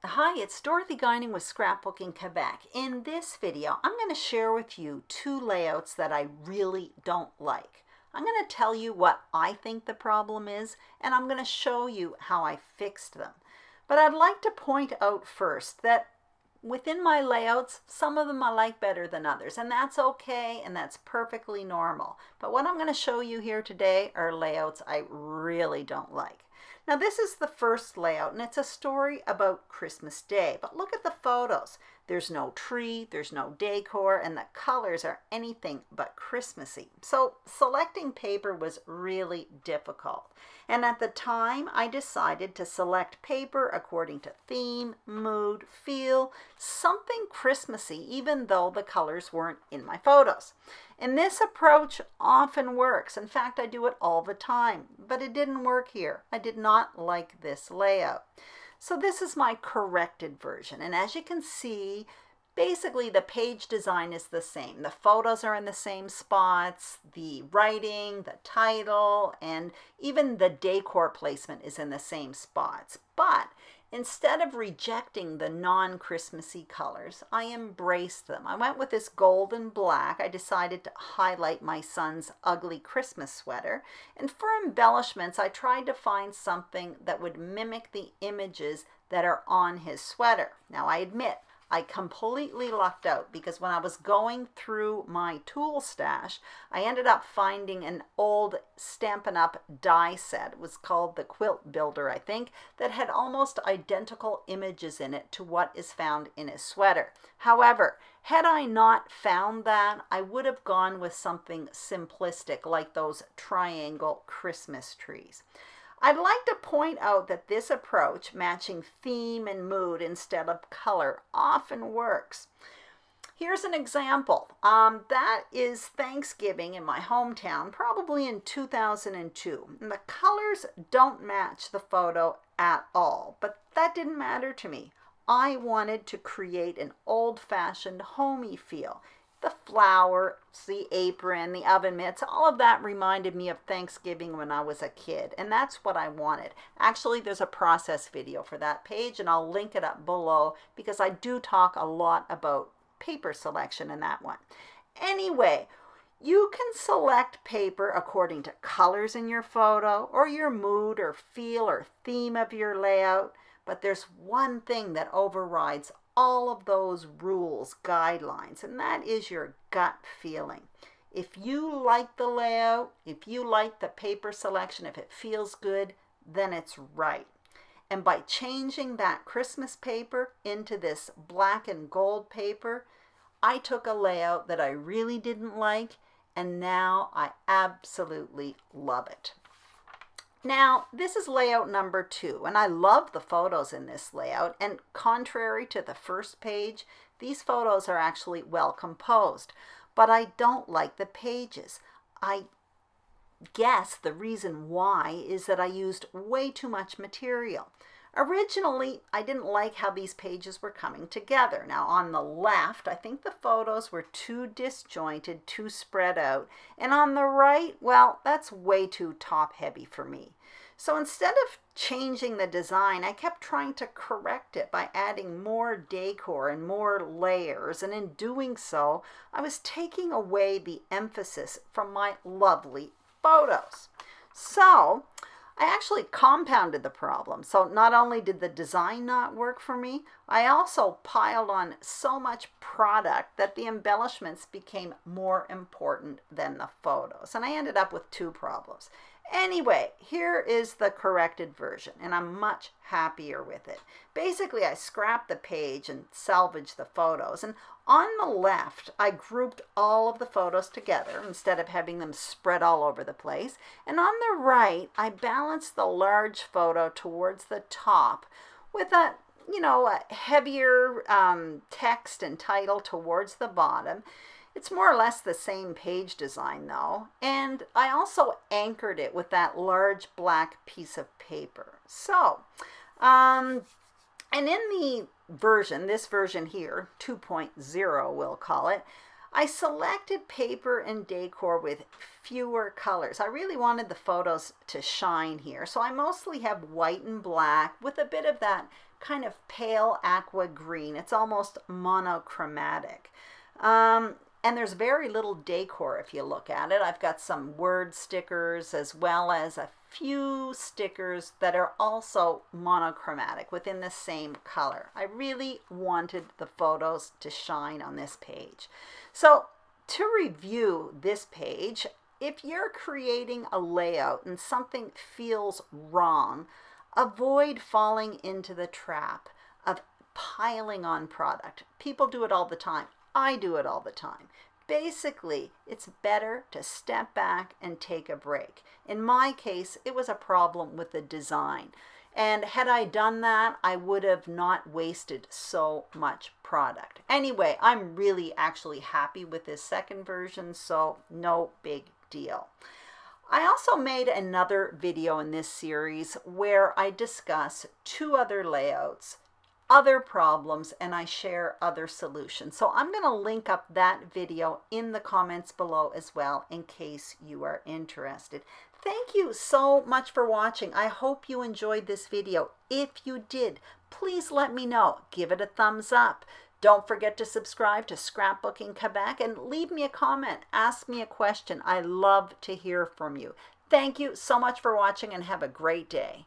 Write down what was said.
Hi, it's Dorothy Guining with Scrapbooking Quebec. In this video, I'm going to share with you two layouts that I really don't like. I'm going to tell you what I think the problem is, and I'm going to show you how I fixed them. But I'd like to point out first that within my layouts, some of them I like better than others, and that's okay, and that's perfectly normal. But what I'm going to show you here today are layouts I really don't like. Now this is the first layout, and it's a story about Christmas Day, but look at the photos. There's no tree, there's no decor, and the colors are anything but Christmassy. So selecting paper was really difficult. And at the time, I decided to select paper according to theme, mood, feel, something Christmassy, even though the colors weren't in my photos. And this approach often works. In fact, I do it all the time, but it didn't work here. I did not like this layout. So this is my corrected version. And as you can see, basically the page design is the same. The photos are in the same spots, the writing, the title, and even the decor placement is in the same spots. But instead of rejecting the non-Christmassy colors, I embraced them. I went with this gold and black. I decided to highlight my son's ugly Christmas sweater. And for embellishments, I tried to find something that would mimic the images that are on his sweater. Now, I admit, I completely lucked out because when I was going through my tool stash, I ended up finding an old Stampin' Up! Die set. It was called the Quilt Builder, I think, that had almost identical images in it to what is found in his sweater. However, had I not found that, I would have gone with something simplistic like those triangle Christmas trees. I'd like to point out that this approach, matching theme and mood instead of color, often works. Here's an example. That is Thanksgiving in my hometown, probably in 2002. And the colors don't match the photo at all, but that didn't matter to me. I wanted to create an old-fashioned homey feel. The flowers, the apron, the oven mitts, all of that reminded me of Thanksgiving when I was a kid, and that's what I wanted. Actually, there's a process video for that page, and I'll link it up below because I do talk a lot about paper selection in that one. Anyway, you can select paper according to colors in your photo or your mood or feel or theme of your layout, but there's one thing that overrides all of those rules, guidelines, and that is your gut feeling. If you like the layout, if you like the paper selection, if it feels good, then it's right. And by changing that Christmas paper into this black and gold paper, I took a layout that I really didn't like, and now I absolutely love it. Now, this is layout number 2, and I love the photos in this layout, and contrary to the first page, these photos are actually well composed, but I don't like the pages. I guess the reason why is that I used way too much material. Originally, I didn't like how these pages were coming together. Now, on the left, I think the photos were too disjointed, too spread out. And on the right, well, that's way too top-heavy for me. So instead of changing the design, I kept trying to correct it by adding more decor and more layers. And in doing so, I was taking away the emphasis from my lovely photos. So I actually compounded the problem. So not only did the design not work for me, I also piled on so much product that the embellishments became more important than the photos. And I ended up with two problems. Anyway, here is the corrected version, and I'm much happier with it. Basically, I scrapped the page and salvaged the photos. And on the left, I grouped all of the photos together instead of having them spread all over the place. And on the right, I balanced the large photo towards the top with a heavier text and title towards the bottom. It's more or less the same page design though, and I also anchored it with that large black piece of paper. So, and in the version, this version here, 2.0 we'll call it, I selected paper and decor with fewer colors. I really wanted the photos to shine here, so I mostly have white and black with a bit of that kind of pale aqua green. It's almost monochromatic. And there's very little decor if you look at it. I've got some word stickers as well as a few stickers that are also monochromatic within the same color. I really wanted the photos to shine on this page. So to review this page, if you're creating a layout and something feels wrong, avoid falling into the trap of piling on product. People do it all the time. I do it all the time. Basically, it's better to step back and take a break. In my case, it was a problem with the design. And had I done that, I would have not wasted so much product. Anyway, I'm really actually happy with this second version, so no big deal. I also made another video in this series where I discuss 2 other layouts, other problems, and I share other solutions. So I'm going to link up that video in the comments below as well in case you are interested. Thank you so much for watching. I hope you enjoyed this video. If you did, please let me know. Give it a thumbs up. Don't forget to subscribe to Scrapbooking Quebec and leave me a comment. Ask me a question. I love to hear from you. Thank you so much for watching and have a great day.